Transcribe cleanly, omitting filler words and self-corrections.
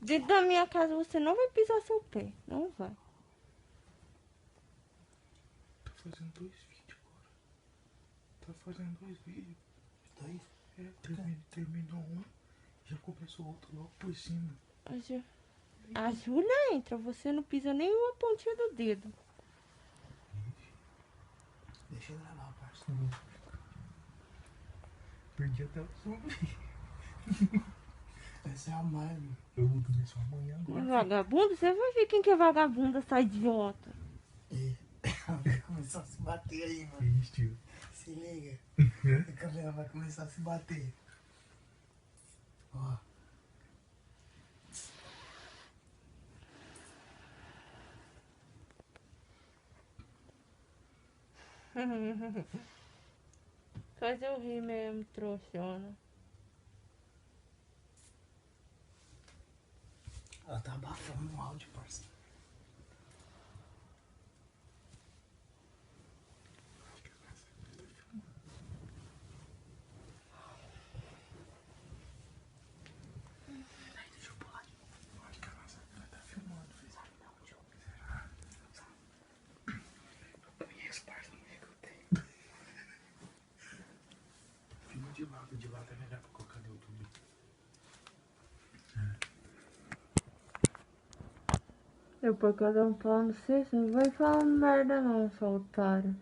Dentro da minha casa você não vai pisar seu pé. Não vai. Tá fazendo 2 vídeos agora. Tá fazendo 2 vídeos. Dois? Terminou um, já começou outro logo por cima. A Júlia entra, você não pisa nem uma pontinha do dedo. Deixa eu gravar, parça. Perdi até o som. Essa é a Marvel. Eu vou dormir só amanhã agora. Vagabundo? Você vai ver quem que é vagabundo, essa idiota. Vai começar a se bater aí, mano. Isso, tio. Se liga. A câmera vai começar a se bater. Ó. Faz eu rir mesmo, trouxona. Ela tá abafando o áudio, parça. Deixa eu pular de novo. Acho que a nossa vai tá filmando, filho. Sabe da onde eu conheço, parça, não é que eu tenho. Filma de lado é melhor pra colocar no YouTube. Eu por cada um falando, você não vai falar merda não, seu otário.